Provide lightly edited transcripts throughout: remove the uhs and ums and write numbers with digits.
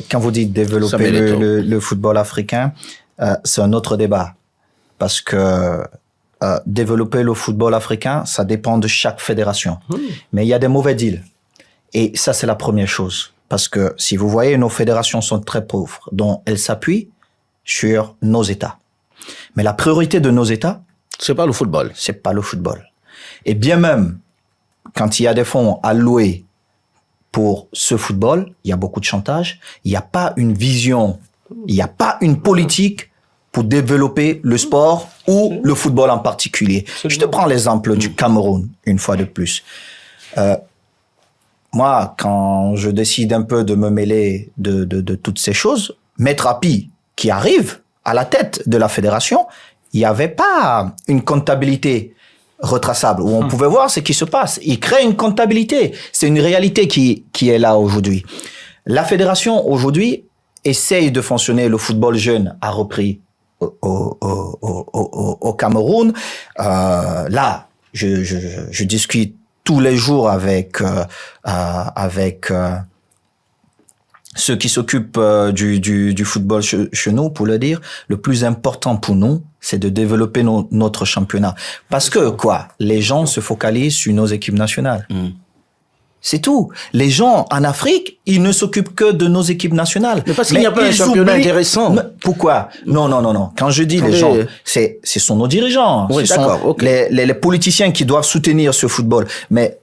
quand vous dites développer le football africain, c'est un autre débat. Parce que développer le football africain, ça dépend de chaque fédération. Mais il y a des mauvais deals. Et ça, c'est la première chose. Parce que si vous voyez, nos fédérations sont très pauvres, dont elles s'appuient sur nos États. Mais la priorité de nos États, c'est pas le football. C'est pas le football. Et bien même, quand il y a des fonds alloués pour ce football, il y a beaucoup de chantage. Il n'y a pas une vision, il n'y a pas une politique pour développer le sport ou le football en particulier. Je te prends l'exemple du Cameroun, une fois de plus. Moi, quand je décide un peu de me mêler de toutes ces choses, Maître Api, qui arrive à la tête de la fédération, il n'y avait pas une comptabilité retraçable où on pouvait voir ce qui se passe. Il crée une comptabilité. C'est une réalité qui est là aujourd'hui. La fédération, aujourd'hui, essaye de fonctionner. Le football jeune a repris au Cameroun. Là, je discute tous les jours avec ceux qui s'occupent du football chez nous, pour le dire. Le plus important pour nous, c'est de développer notre championnat. Parce que, les gens se focalisent sur nos équipes nationales. C'est tout. Les gens en Afrique, ils ne s'occupent que de nos équipes nationales. Mais parce qu'il n'y a pas un championnat intéressant. Pourquoi? Non. Quand je dis les gens, ce sont nos dirigeants. Oui, ce sont les politiciens qui doivent soutenir ce football. Mais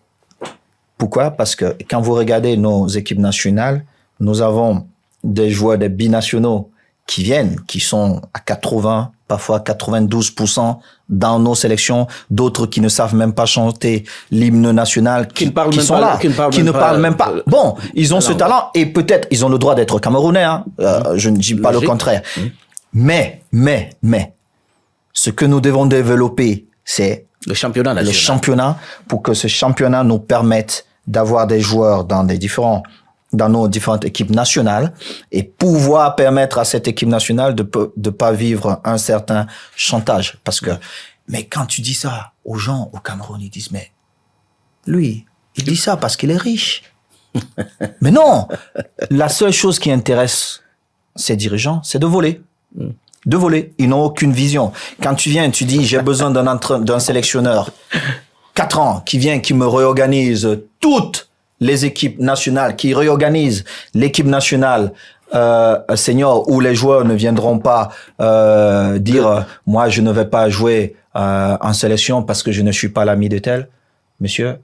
pourquoi? Parce que quand vous regardez nos équipes nationales, nous avons des joueurs des binationaux qui sont à 80, parfois 92% dans nos sélections, d'autres qui ne savent même pas chanter l'hymne national, qui ne parlent même pas. Bon, ils ont ce talent et peut-être ils ont le droit d'être camerounais, je ne dis pas le contraire. Mais, ce que nous devons développer, c'est le championnat national. Le championnat, pour que ce championnat nous permette d'avoir des joueurs dans nos différentes équipes nationales et pouvoir permettre à cette équipe nationale de pas vivre un certain chantage. Parce que, mais quand tu dis ça aux gens au Cameroun, ils disent, mais lui, il dit ça parce qu'il est riche. Mais non! La seule chose qui intéresse ces dirigeants, c'est de voler. De voler. Ils n'ont aucune vision. Quand tu viens, tu dis, j'ai besoin d'un sélectionneur 4 ans qui vient, qui me réorganise toutes les équipes nationales, qui réorganisent l'équipe nationale senior, où les joueurs ne viendront pas dire moi je ne vais pas jouer en sélection parce que je ne suis pas l'ami de tel. Monsieur,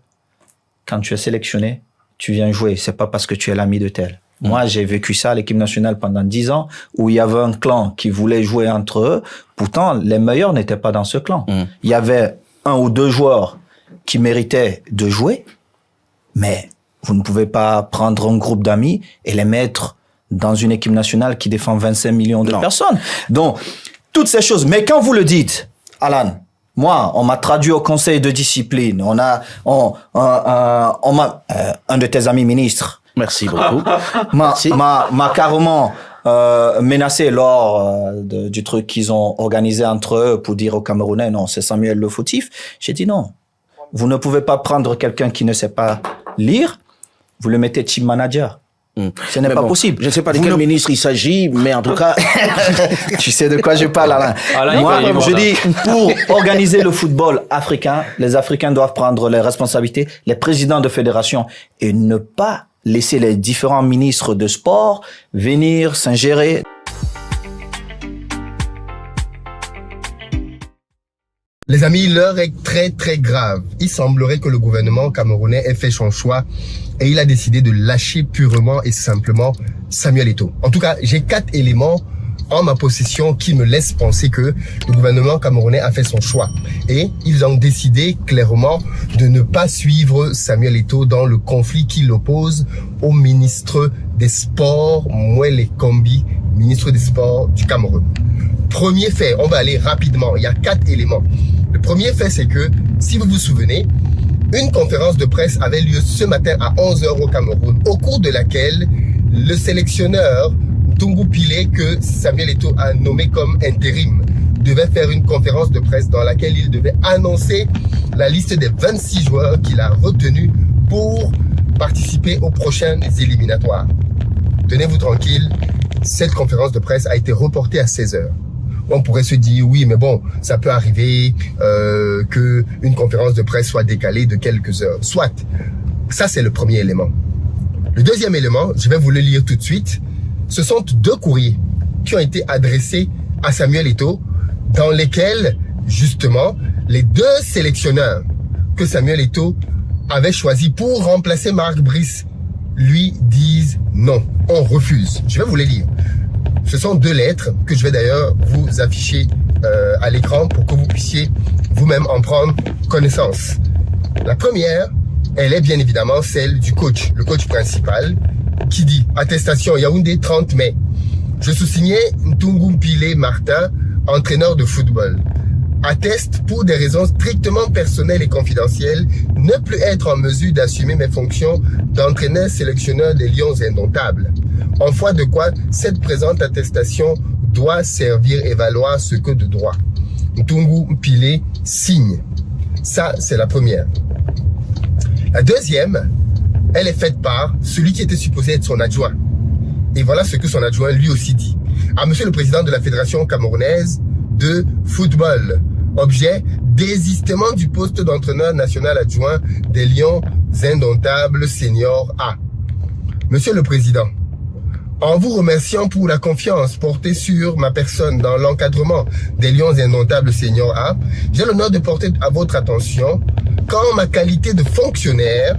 quand tu es sélectionné, tu viens jouer, c'est pas parce que tu es l'ami de tel. Moi, j'ai vécu ça à l'équipe nationale pendant 10 ans, où il y avait un clan qui voulait jouer entre eux. Pourtant, les meilleurs n'étaient pas dans ce clan. Il y avait 1 ou 2 joueurs qui méritaient de jouer, mais vous ne pouvez pas prendre un groupe d'amis et les mettre dans une équipe nationale qui défend 25 millions de personnes. Donc, toutes ces choses. Mais quand vous le dites, Alan, moi, on m'a traduit au conseil de discipline. On m'a, un de tes amis ministres. Merci beaucoup. m'a carrément menacé lors du truc qu'ils ont organisé entre eux pour dire aux Camerounais, non, c'est Samuel le fautif. J'ai dit non. Vous ne pouvez pas prendre quelqu'un qui ne sait pas lire, vous le mettez team manager. Ce n'est pas possible. Je ne sais pas de quel ministre il s'agit, mais en tout cas... Tu sais de quoi je parle, Alain. Moi, je dis, pour organiser le football africain, les Africains doivent prendre les responsabilités, les présidents de fédération, et ne pas laisser les différents ministres de sport venir s'ingérer. Les amis, l'heure est très très grave. Il semblerait que le gouvernement camerounais ait fait son choix et il a décidé de lâcher purement et simplement Samuel Eto'o. En tout cas, j'ai 4 éléments en ma possession qui me laissent penser que le gouvernement camerounais a fait son choix. Et ils ont décidé clairement de ne pas suivre Samuel Eto'o dans le conflit qui l'oppose au ministre des Sports, Mouele Kombi, ministre des Sports du Cameroun. Premier fait, on va aller rapidement, il y a 4 éléments. Le premier fait, c'est que, si vous vous souvenez, une conférence de presse avait lieu ce matin à 11h au Cameroun, au cours de laquelle le sélectionneur Tungu Pile, que Samuel Eto'o a nommé comme intérim, devait faire une conférence de presse dans laquelle il devait annoncer la liste des 26 joueurs qu'il a retenus pour participer aux prochaines éliminatoires. tenez-vous tranquille, cette conférence de presse a été reportée à 16h. On pourrait se dire, oui, mais bon, ça peut arriver que une conférence de presse soit décalée de quelques heures. Soit. Ça, c'est le premier élément. Le deuxième élément, je vais vous le lire tout de suite. Ce sont 2 courriers qui ont été adressés à Samuel Eto'o, dans lesquels, justement, les 2 sélectionneurs que Samuel Eto'o avait choisis pour remplacer Marc Brice lui disent non, on refuse. Je vais vous les lire. Ce sont 2 lettres que je vais d'ailleurs vous afficher à l'écran pour que vous puissiez vous-même en prendre connaissance. La première, elle est bien évidemment celle du coach, le coach principal, qui dit « Attestation Yaoundé 30 mai. Je sous-signais Ntungu Mpile Martin, entraîneur de football. Atteste pour des raisons strictement personnelles et confidentielles ne plus être en mesure d'assumer mes fonctions d'entraîneur sélectionneur des Lions indomptables. En foi de quoi cette présente attestation doit servir et valoir ce que de droit. Ntungu Mpile signe. » Ça, c'est la première. La deuxième, elle est faite par celui qui était supposé être son adjoint. Et voilà ce que son adjoint lui aussi dit. À monsieur le président de la Fédération camerounaise de football. Objet, désistement du poste d'entraîneur national adjoint des Lions indomptables senior A. Monsieur le président, en vous remerciant pour la confiance portée sur ma personne dans l'encadrement des Lions indomptables senior A, j'ai l'honneur de porter à votre attention qu'en ma qualité de fonctionnaire,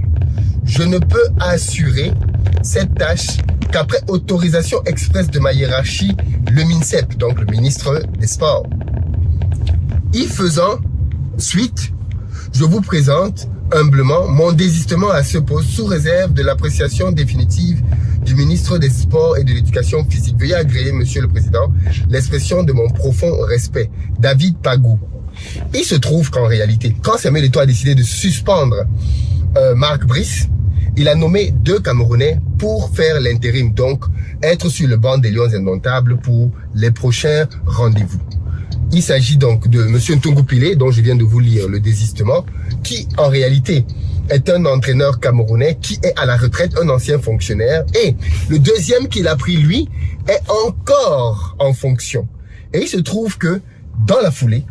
je ne peux assurer cette tâche qu'après autorisation expresse de ma hiérarchie, le MINSEP, donc le ministre des Sports. Y faisant suite, je vous présente humblement mon désistement à ce poste sous réserve de l'appréciation définitive du ministre des Sports et de l'Éducation physique. Veuillez agréer, Monsieur le Président, l'expression de mon profond respect. David Pagou. Il se trouve qu'en réalité, quand Samuel Eto'o a décidé de suspendre Marc Brice, il a nommé 2 Camerounais pour faire l'intérim, donc être sur le banc des Lions indomptables pour les prochains rendez-vous. Il s'agit donc de M. Ntungu Mpile, dont je viens de vous lire le désistement, qui en réalité est un entraîneur camerounais qui est à la retraite, un ancien fonctionnaire. Et le deuxième qu'il a pris, lui, est encore en fonction. Et il se trouve que dans la foulée,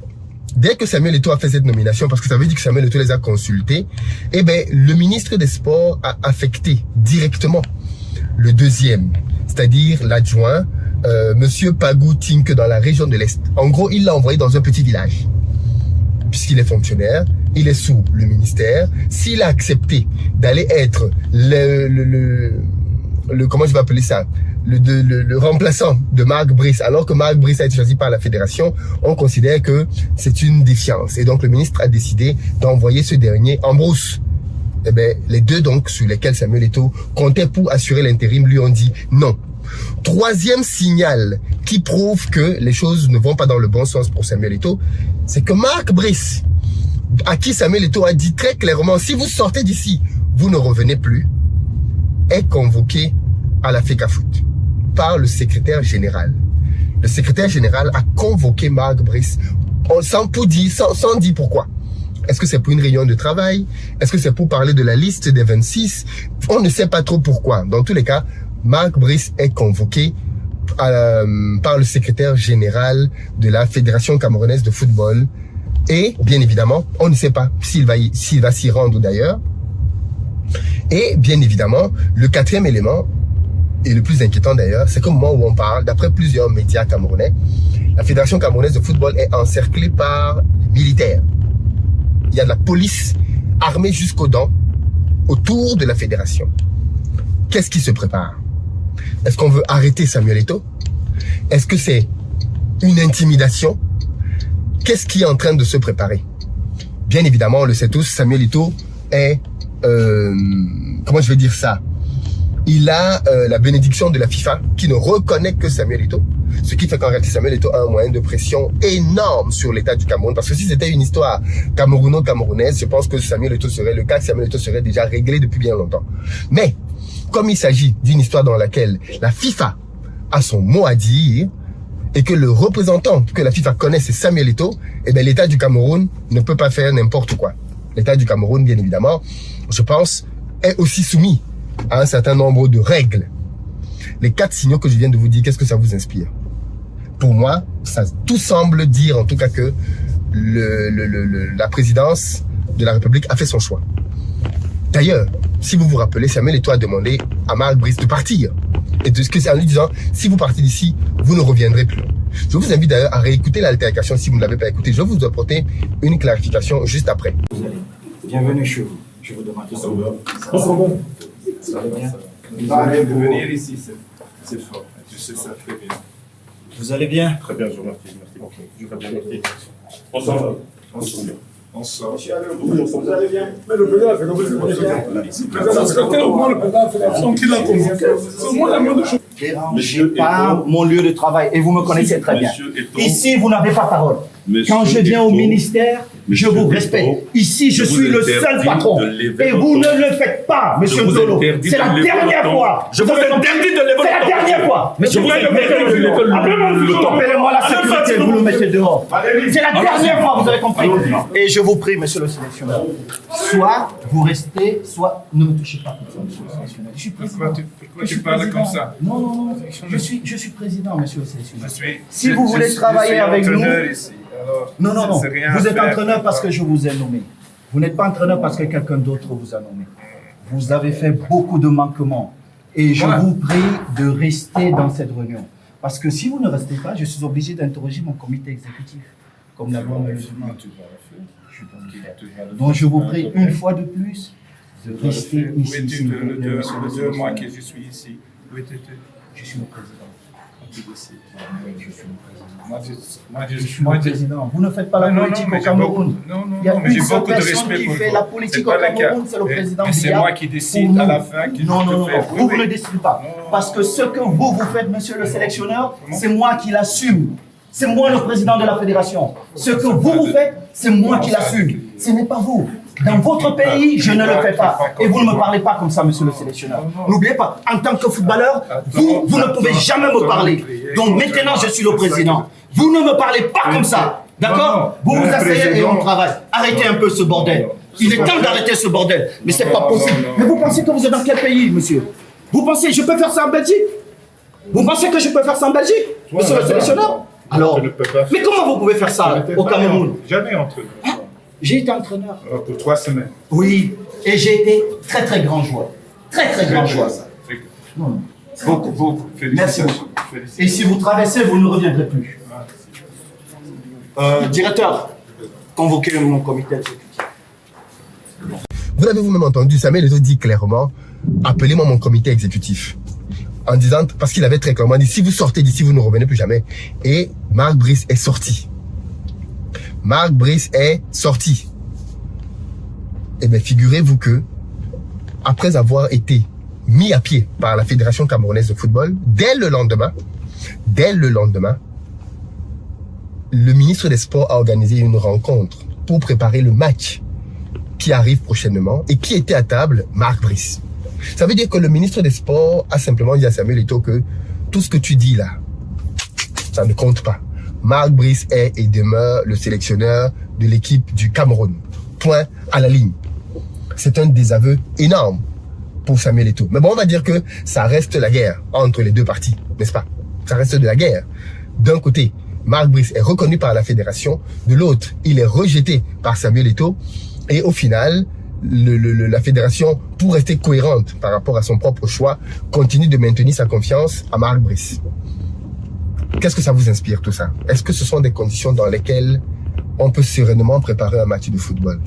dès que Samuel Eto'o a fait cette nomination, parce que ça veut dire que Samuel Eto'o les a consultés, eh ben, le ministre des Sports a affecté directement le deuxième, c'est-à-dire l'adjoint, Monsieur Pagou Tink dans la région de l'Est. En gros, il l'a envoyé dans un petit village. Puisqu'il est fonctionnaire, il est sous le ministère. S'il a accepté d'aller être comment je vais appeler ça, le remplaçant de Marc Brice, alors que Marc Brice a été choisi par la fédération, on considère que c'est une défiance. Et donc le ministre a décidé d'envoyer ce dernier en brousse. Eh ben, les 2 donc sur lesquels Samuel Eto'o comptait pour assurer l'intérim lui ont dit non. Troisième signal qui prouve que les choses ne vont pas dans le bon sens pour Samuel Eto'o, c'est que Marc Brice, à qui Samuel Eto'o a dit très clairement, si vous sortez d'ici, vous ne revenez plus, est convoqué à la FECAFOOT par le secrétaire général. Le secrétaire général a convoqué Marc Brice sans dire pourquoi. Est-ce que c'est pour une réunion de travail? Est-ce que c'est pour parler de la liste des 26? On ne sait pas trop pourquoi. Dans tous les cas, Marc Brice est convoqué par le secrétaire général de la Fédération camerounaise de football. Et, bien évidemment, on ne sait pas s'il va s'y rendre d'ailleurs. Et, bien évidemment, le 4e élément, et le plus inquiétant d'ailleurs, c'est qu'au moment où on parle, d'après plusieurs médias camerounais, la Fédération camerounaise de football est encerclée par les militaires. Il y a de la police armée jusqu'aux dents autour de la fédération. Qu'est-ce qui se prépare? Est-ce qu'on veut arrêter Samuel Eto'o? Est-ce que c'est une intimidation? Qu'est-ce qui est en train de se préparer? Bien évidemment, on le sait tous, Samuel Eto'o est, comment je vais dire ça? Il a la bénédiction de la FIFA qui ne reconnaît que Samuel Eto'o. Ce qui fait qu'en réalité, Samuel Eto'o a un moyen de pression énorme sur l'État du Cameroun. Parce que si c'était une histoire camerouno-camerounaise, je pense que Samuel Eto'o serait le cas, Samuel Eto'o serait déjà réglé depuis bien longtemps. Mais, comme il s'agit d'une histoire dans laquelle la FIFA a son mot à dire, et que le représentant que la FIFA connaît, c'est Samuel Eto'o, eh bien, l'État du Cameroun ne peut pas faire n'importe quoi. L'État du Cameroun, bien évidemment, je pense, est aussi soumis à un certain nombre de règles. les 4 signaux que je viens de vous dire, qu'est-ce que ça vous inspire? Pour moi, tout semble dire en tout cas que la présidence de la République a fait son choix. D'ailleurs, si vous vous rappelez, Samuel Eto'o a demandé à Marc Brice de partir. Et de ce que c'est en lui disant, si vous partez d'ici, vous ne reviendrez plus. Je vous invite d'ailleurs à réécouter l'altercation si vous ne l'avez pas écouté. Je vais vous apporter une clarification juste après. Bienvenue chez vous. Je vous demande. Ça va bien. De venir ici, c'est fort. Tu sais ça très bien. Vous allez bien? Très bien, je vous remercie. Merci. Très bien, merci. On sort. On sort. Vous allez bien? Mais le président a fait comme le secrétaire, au moins le président a fait l'action qu'il a convoquée. C'est au moins la moindre chose. Dérangez pas mon lieu de travail et vous me connaissez très bien. Ici, vous n'avez pas parole. Quand je viens au ministère, je vous respecte. Ici, je suis le seul patron. Et vous ne le faites pas, monsieur Ndolo. C'est la dernière fois. Je vous interdis de lever le ton. C'est la dernière fois. Monsieur, vous appelez-moi la sécurité, vous le mettez dehors. C'est la dernière fois, vous avez compris. Et je vous prie, monsieur le sélectionneur, soit vous restez, soit ne me touchez pas comme ça, monsieur le sélectionneur. Je suis président. Pourquoi tu parles comme ça? Non. Je suis président, monsieur le sélectionneur. Si vous voulez travailler avec nous... Non. Vous êtes entraîneur parce que je vous ai nommé. Vous n'êtes pas entraîneur parce que quelqu'un d'autre vous a nommé. Vous avez fait beaucoup de manquements. Et je vous prie de rester dans cette réunion. Parce que si vous ne restez pas, je suis obligé d'interroger mon comité exécutif. Comme la loi me le demande. Donc je vous prie une fois de plus de rester ici. Le 2 mois que je suis ici, où étais-tu? Je suis le président. Je suis le président. Vous ne faites pas la politique au Cameroun. Il y a une seule personne qui fait la politique au Cameroun, c'est le président Biya. C'est moi qui décide à la fin. Non, vous ne décidez pas. Parce que ce que vous faites, monsieur le sélectionneur, c'est moi qui l'assume. C'est moi le président de la fédération. Ce que vous faites, c'est moi qui l'assume. Ce n'est pas vous. Dans votre pays, je ne le fais pas. Et vous ne me parlez pas comme ça, monsieur le sélectionneur. N'oubliez pas, en tant que footballeur, vous ne pouvez jamais me parler. Donc maintenant, je suis le président. Vous ne me parlez pas comme ça. D'accord? Vous vous asseyez et on travaille. Arrêtez un peu ce bordel. Il est temps d'arrêter ce bordel. Mais c'est pas possible. Mais vous pensez que vous êtes dans quel pays, monsieur? Vous pensez, je peux faire ça en Belgique? Vous pensez que je peux faire ça en Belgique, monsieur le sélectionneur? Alors, mais comment vous pouvez faire ça au Cameroun? Jamais entraîneur. J'ai été entraîneur. Pour 3 semaines. Oui, et j'ai été très grand joueur. Très grand joueur. Beaucoup. Merci beaucoup. Et si vous traversez, vous ne reviendrez plus. Directeur, convoquez mon comité exécutif. Vous l'avez vous-même entendu, Samuel Eto'o dit clairement, appelez-moi mon comité exécutif. En disant, parce qu'il avait très clairement dit, si vous sortez d'ici, vous ne revenez plus jamais. Et Marc Brice est sorti. Marc Brice est sorti. Eh bien, figurez-vous que, après avoir été mis à pied par la Fédération camerounaise de football, dès le lendemain, le ministre des Sports a organisé une rencontre pour préparer le match qui arrive prochainement. Et qui était à table? Marc Brice. Ça veut dire que le ministre des Sports a simplement dit à Samuel Eto'o que tout ce que tu dis là, ça ne compte pas. Marc Brice est et demeure le sélectionneur de l'équipe du Cameroun. Point à la ligne. C'est un désaveu énorme pour Samuel Eto'o. Mais bon, on va dire que ça reste la guerre entre les deux parties, n'est-ce pas? Ça reste de la guerre. D'un côté, Marc Brice est reconnu par la fédération. De l'autre, il est rejeté par Samuel Eto'o. Et au final, la fédération, pour rester cohérente par rapport à son propre choix, continue de maintenir sa confiance à Marc Brice. Qu'est-ce que ça vous inspire tout ça? Est-ce que ce sont des conditions dans lesquelles on peut sereinement préparer un match de football?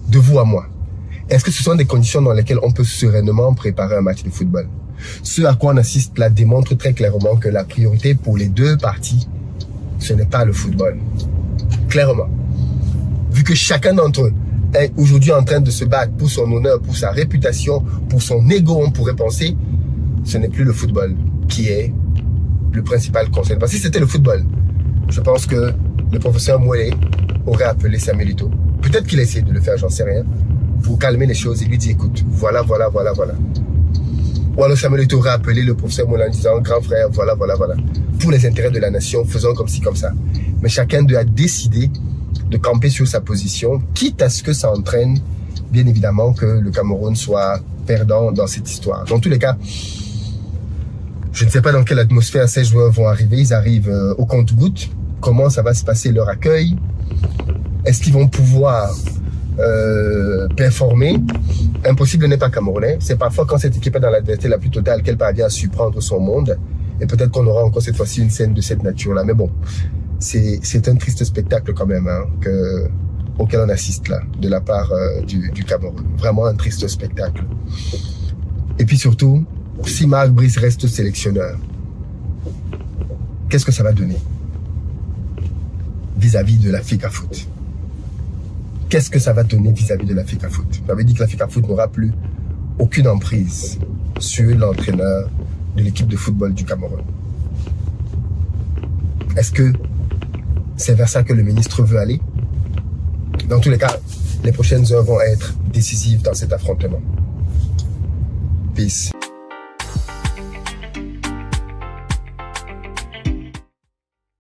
De vous à moi. Est-ce que ce sont des conditions dans lesquelles on peut sereinement préparer un match de football? Ce à quoi on assiste là démontre très clairement que la priorité pour les deux parties, ce n'est pas le football. Clairement. Vu que chacun d'entre eux est aujourd'hui en train de se battre pour son honneur, pour sa réputation, pour son ego, on pourrait penser, ce n'est plus le football qui est le principal conseil. Parce que si c'était le football, je pense que le professeur Moué aurait appelé Samuel Eto'o. Peut-être qu'il a essayé de le faire, j'en sais rien, pour calmer les choses et lui dire, écoute, voilà. Ou alors Samuel Eto'o aurait appelé le professeur Moué en disant, grand frère, voilà. Pour les intérêts de la nation, faisons comme ci, comme ça. Mais chacun d'eux a décidé de camper sur sa position, quitte à ce que ça entraîne, bien évidemment, que le Cameroun soit perdant dans cette histoire. Dans tous les cas, Je ne sais pas dans quelle atmosphère ces joueurs vont arriver. Ils arrivent au compte-gouttes. Comment ça va se passer leur accueil? Est-ce qu'ils vont pouvoir performer? Impossible n'est pas camerounais. C'est parfois quand cette équipe est dans l'adversité la plus totale qu'elle parvient à surprendre son monde. Et peut-être qu'on aura encore cette fois-ci une scène de cette nature-là. Mais bon, c'est un triste spectacle quand même hein, auquel on assiste là, de la part du Cameroun. Vraiment un triste spectacle. Et puis surtout, si Marc Brice reste sélectionneur, qu'est-ce que ça va donner vis-à-vis de la FECAFOOT? Qu'est-ce que ça va donner vis-à-vis de la FECAFOOT? Ça veut dire que la FECAFOOT n'aura plus aucune emprise sur l'entraîneur de l'équipe de football du Cameroun. Est-ce que c'est vers ça que le ministre veut aller? Dans tous les cas, les prochaines heures vont être décisives dans cet affrontement. Peace.